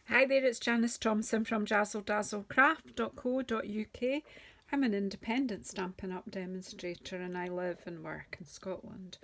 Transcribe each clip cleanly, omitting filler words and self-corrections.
Hi there, it's Janice Thompson from JazzleDazzleCraft.co.uk. I'm an independent Stampin' Up! Demonstrator and I live and work in Scotland.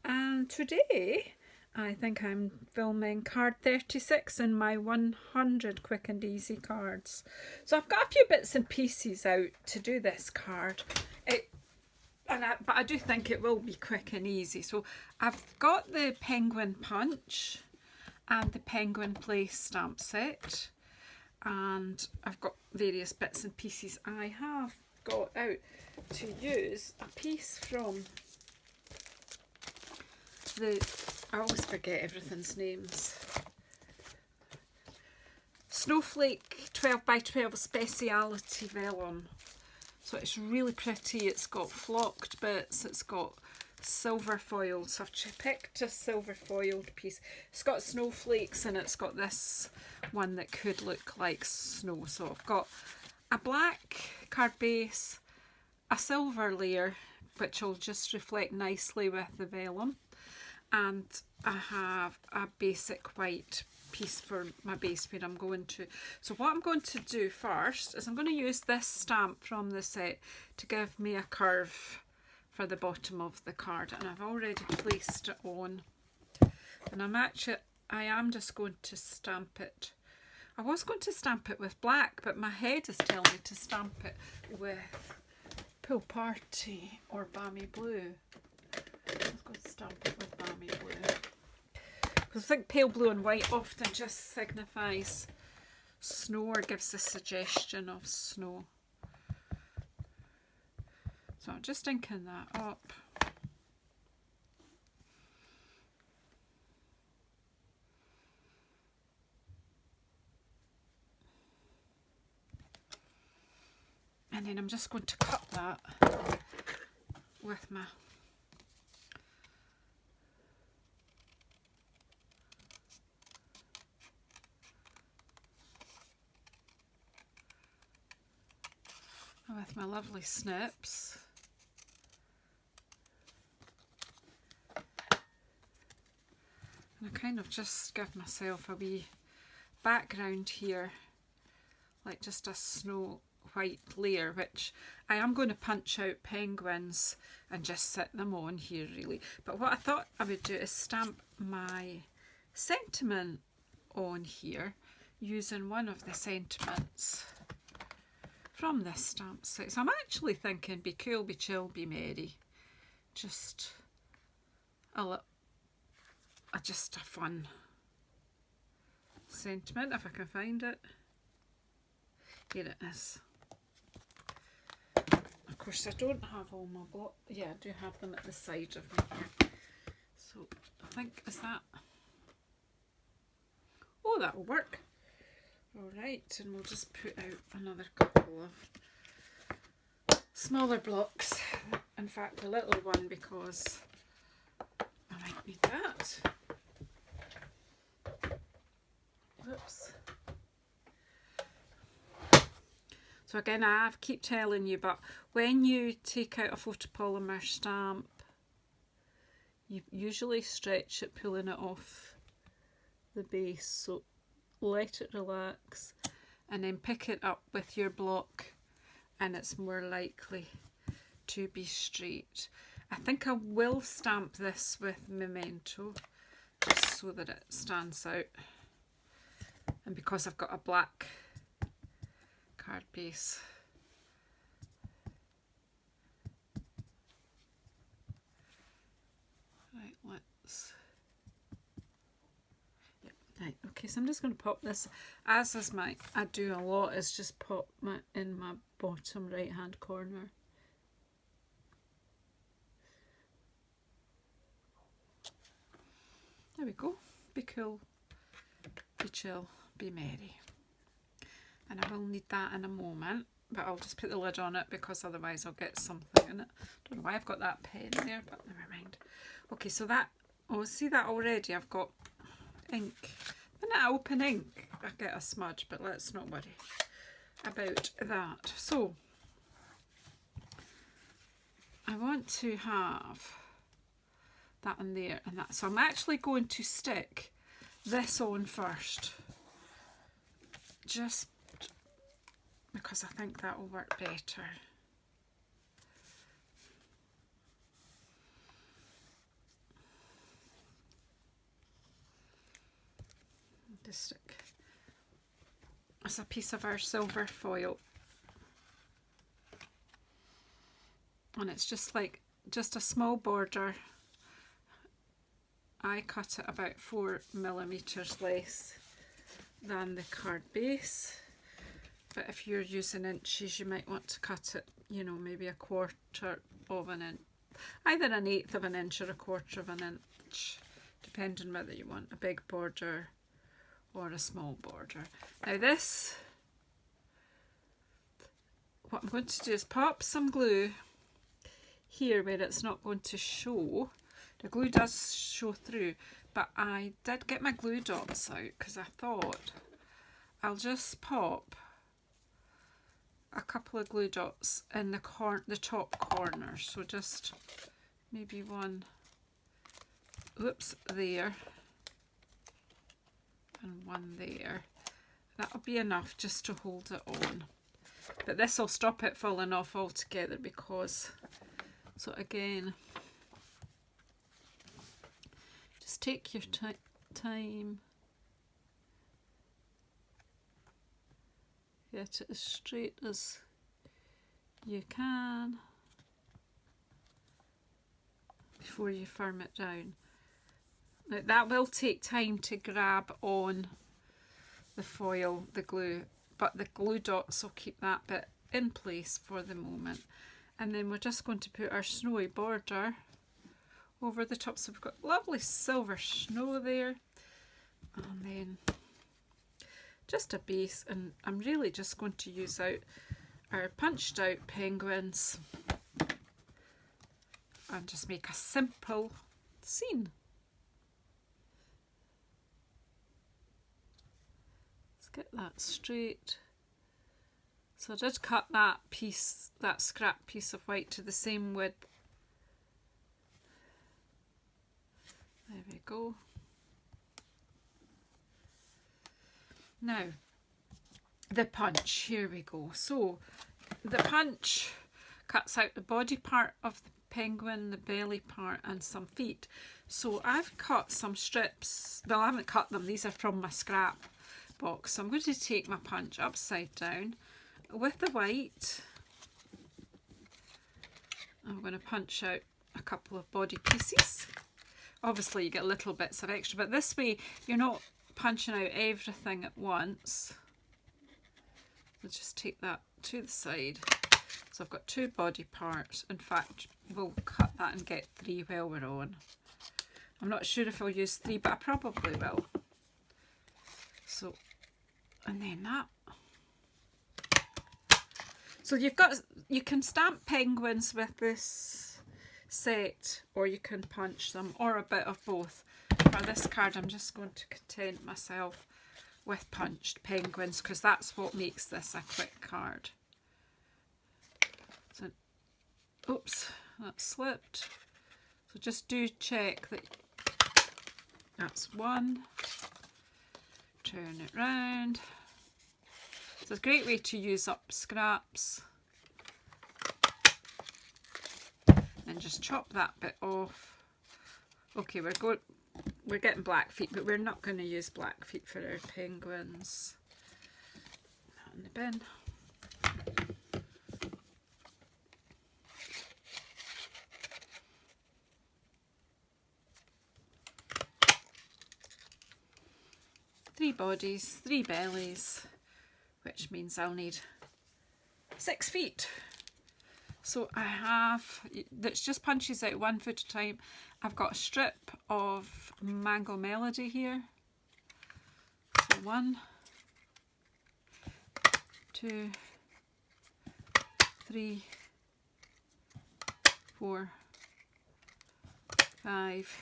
And today I think I'm filming card 36 in my 100 quick and easy cards. So I've got a few bits and pieces out to do this card. But I do think it will be quick and easy. So I've got the Penguin Punch and the Penguin Place stamp set, and I've got various bits and pieces. I have got out to use a piece from I always forget everything's names, Snowflake 12 by 12 Speciality Vellum. So it's really pretty. It's got flocked bits, it's got silver foiled, so I've picked a silver foiled piece. It's got snowflakes and it's got this one that could look like snow. So I've got a black card base, a silver layer which will just reflect nicely with the vellum, and I have a basic white piece for my base where I'm going to. So what I'm going to do first is I'm going to use this stamp from the set to give me a curve for the bottom of the card, and I've already placed it on, and I am just going to stamp it. I was going to stamp it with black, but my head is telling me to stamp it with Pool Party or Balmy Blue. Let's go stamp it with Balmy Blue, because I think pale blue and white often just signifies snow or gives a suggestion of snow. So I'm just inking that up. And then I'm just going to cut that with my lovely snips. And I kind of just give myself a wee background here, like just a snow white layer, which I am going to punch out penguins and just sit them on here really. But what I thought I would do is stamp my sentiment on here using one of the sentiments from this stamp set. So I'm actually thinking be cool, be chill, be merry. Just a fun sentiment, if I can find it. Here it is. Of course I don't have all my blocks. Yeah, I do have them at the side of me here. So I think, is that... Oh, that'll work. Alright, and we'll just put out another couple of smaller blocks. In fact, a little one, because I might need that. Oops. So again, I keep telling you, but when you take out a photopolymer stamp, you usually stretch it, pulling it off the base. So let it relax and then pick it up with your block, and it's more likely to be straight. I think I will stamp this with Memento just so that it stands out, and because I've got a black card base. Right, let's... Yep, right, okay, so I'm just going to pop this, as is I do a lot, is just pop in my bottom right hand corner. There we go. Be cool, be chill, be merry. And I will need that in a moment, but I'll just put the lid on it because otherwise I'll get something in it. Don't know why I've got that pen there, but never mind. Okay, so that, oh, see that already? I've got ink. When I open ink, I get a smudge, but let's not worry about that. So I want to have that in there and that. So I'm actually going to stick this on first. just because I think that will work better. Just stick. It's a piece of our silver foil, and it's just like a small border. I cut it about 4mm less than the card base, but if you're using inches you might want to cut it, you know, maybe 1/4 of an inch, either 1/8 of an inch or 1/4 of an inch, depending whether you want a big border or a small border. Now this, what I'm going to do is pop some glue here where it's not going to show. The glue does show through, but I did get my glue dots out because I thought I'll just pop a couple of glue dots in the top corner. So just maybe one, oops, there, and one there. That'll be enough just to hold it on. But this will stop it falling off altogether because, so again, just take your time, get it as straight as you can before you firm it down. Now that will take time to grab on the foil, the glue, but the glue dots will keep that bit in place for the moment. And then we're just going to put our snowy border over the top. So we've got lovely silver snow there, and then just a base, and I'm really just going to use out our punched out penguins and just make a simple scene. Let's get that straight. So I did cut that piece, that scrap piece of white, to the same width. There we go. Now, the punch, here we go. So, the punch cuts out the body part of the penguin, the belly part, and some feet. So I've cut some strips, well I haven't cut them, these are from my scrap box. So I'm going to take my punch upside down with the white. I'm going to punch out a couple of body pieces. Obviously you get little bits of extra, but this way you're not punching out everything at once. We'll just take that to the side. So I've got 2 body parts. In fact, we'll cut that and get 3 while we're on. I'm not sure if I'll use 3, but I probably will. So, and then that. So you can stamp penguins with this set, or you can punch them, or a bit of both. For this card I'm just going to content myself with punched penguins because that's what makes this a quick card. So, oops, that slipped. So just do check that that's one. Turn it round. So it's a great way to use up scraps. And just chop that bit off. Okay, we're getting black feet, but we're not going to use black feet for our penguins. That in the bin. Three bodies, 3 bellies, which means I'll need 6 feet. So I have, that's just punches out 1 foot at a time. I've got a strip of Mango Melody here. So 1, 2, 3, 4, 5,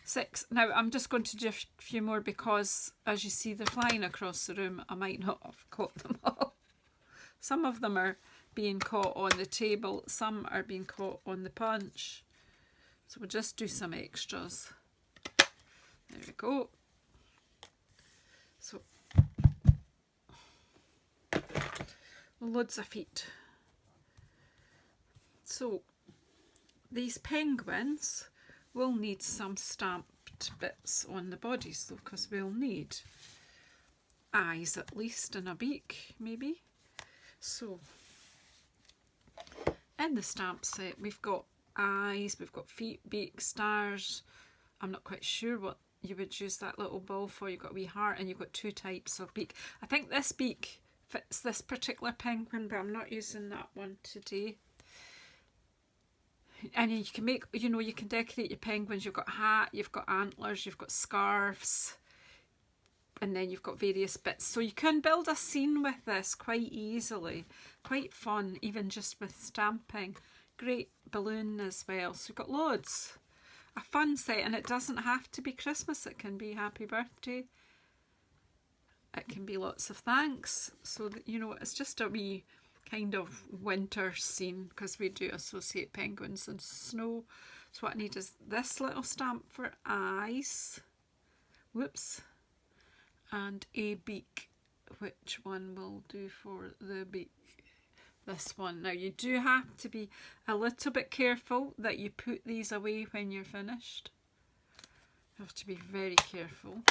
6. Now I'm just going to do a few more because as you see they're flying across the room. I might not have caught them all. Some of them are being caught on the table, some are being caught on the punch. So we'll just do some extras. There we go. So loads of feet. So these penguins will need some stamped bits on the bodies though, because we'll need eyes at least and a beak maybe. So in the stamp set we've got eyes, we've got feet, beak, stars. I'm not quite sure what you would use that little ball for. You've got a wee heart and you've got two types of beak. I think this beak fits this particular penguin, but I'm not using that one today. And you can make, you know, you can decorate your penguins. You've got a hat, you've got antlers, you've got scarves, and then you've got various bits. So you can build a scene with this quite easily. Quite fun, even just with stamping. Great balloon as well. So you've got loads. A fun set, and it doesn't have to be Christmas. It can be happy birthday. It can be lots of thanks. So that, you know, it's just a wee kind of winter scene because we do associate penguins and snow. So what I need is this little stamp for eyes. Whoops. And a beak. Which one will do for the beak? This one. Now you do have to be a little bit careful that you put these away when you're finished. You have to be very careful.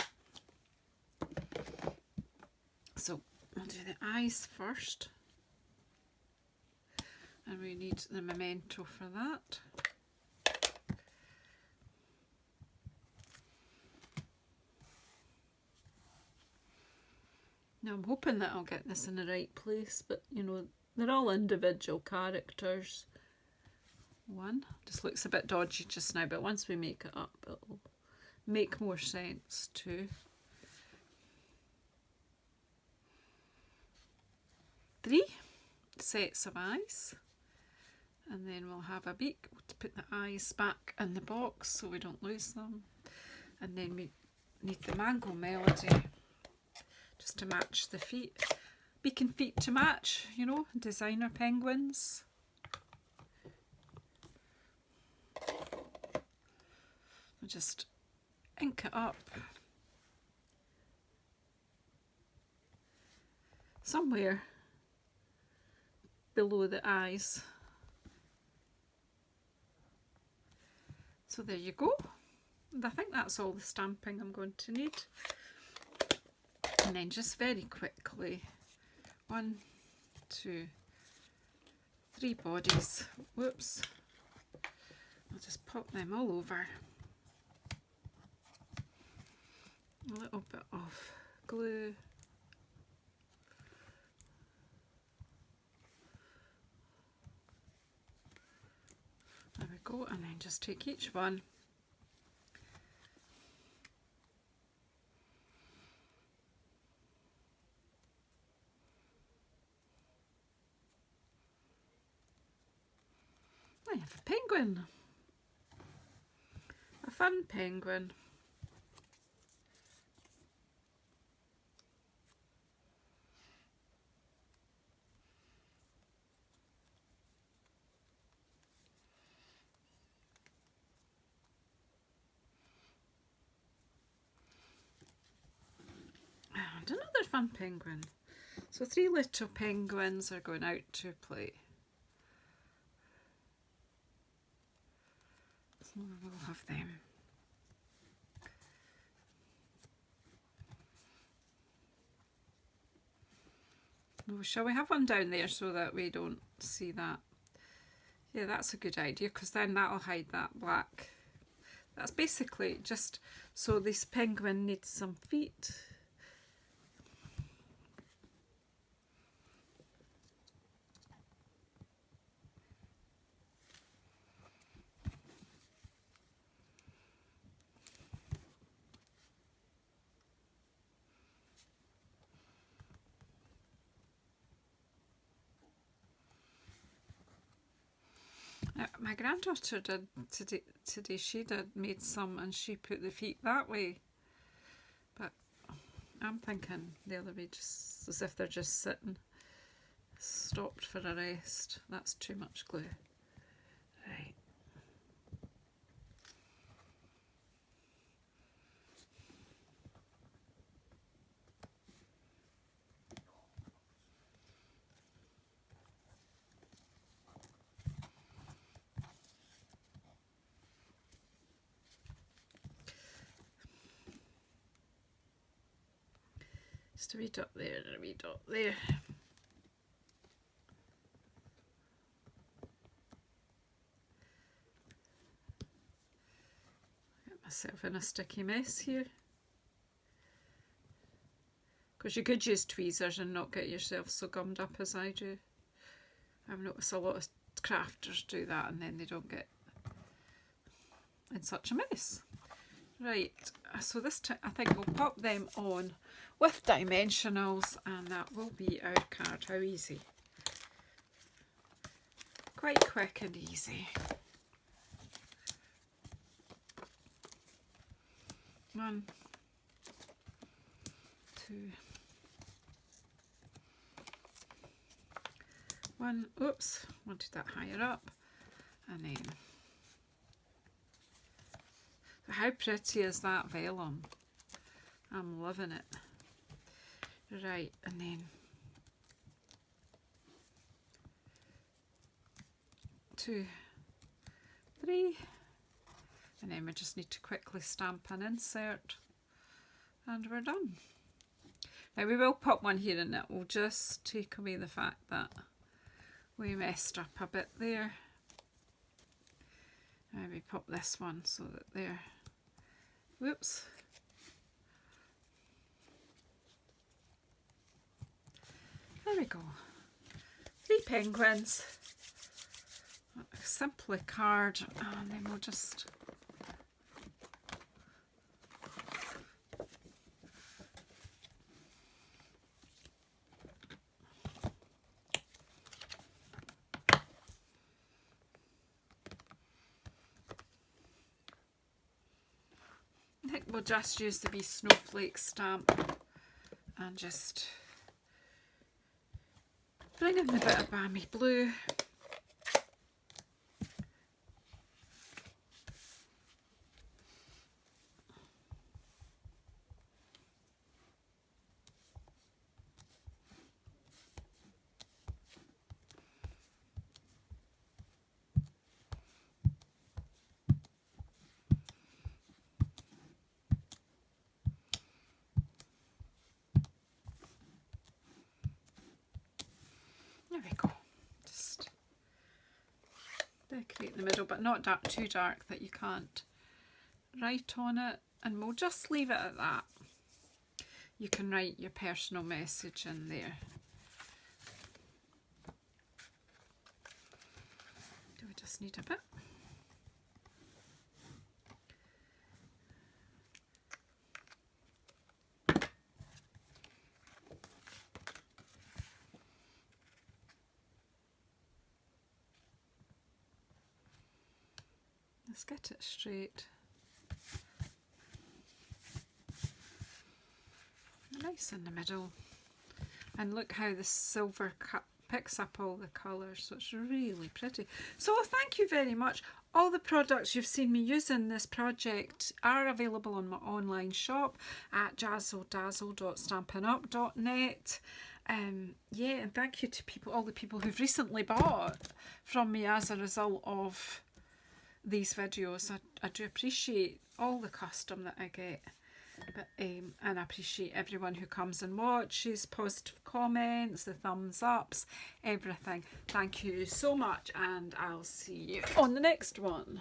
So I'll do the eyes first. And we need the memento for that. Now I'm hoping that I'll get this in the right place, but you know, they're all individual characters. One just looks a bit dodgy just now, but once we make it up, it'll make more sense too. 3 sets of eyes. And then we'll have a beak to put the eyes back in the box so we don't lose them. And then we need the mango melody just to match the feet. Beak and feet to match, you know, designer penguins. We'll just ink it up somewhere below the eyes. So there you go. And I think that's all the stamping I'm going to need. And then just very quickly, 1, 2, 3 bodies. Whoops. I'll just pop them all over. A little bit of glue. There we go, and then just take each one. I have a penguin. A fun penguin. And another fun penguin. So 3 little penguins are going out to play. So we'll have them. Oh, shall we have one down there so that we don't see that? Yeah, that's a good idea because then that'll hide that black. That's basically just so this penguin needs some feet. My granddaughter did today. She made some and she put the feet that way. But I'm thinking the other way, just as if they're just sitting, stopped for a rest. That's too much glue. Right. Just a wee dot there and a wee dot there. Get myself in a sticky mess here. Because you could use tweezers and not get yourself so gummed up as I do. I've noticed a lot of crafters do that and then they don't get in such a mess. Right, so this time I think we'll pop them on with dimensionals and that will be our card. How easy. Quite quick and easy. 1, 2, 1, oops, wanted that higher up, and then, how pretty is that vellum? I'm loving it. Right, and then 2, 3, and then we just need to quickly stamp and insert, and we're done. Now we will pop one here and it will just take away the fact that we messed up a bit there. Maybe pop this one so that there, whoops. There we go. 3 penguins. A simply card, and then we'll just we'll just use the wee snowflake stamp and just bring in the bit of balmy blue. There we go. Just decorate the middle, but not dark, too dark that you can't write on it. And we'll just leave it at that. You can write your personal message in there. Do we just need a bit? Let's get it straight. Nice in the middle. And look how the silver picks up all the colours, so it's really pretty. So thank you very much. All the products you've seen me use in this project are available on my online shop at JazzleDazzle.stampinup.net. Yeah, and thank you to all the people who've recently bought from me as a result of these videos. I do appreciate all the custom that I get, but and I appreciate everyone who comes and watches, positive comments, the thumbs ups, everything. Thank you so much, and I'll see you on the next one.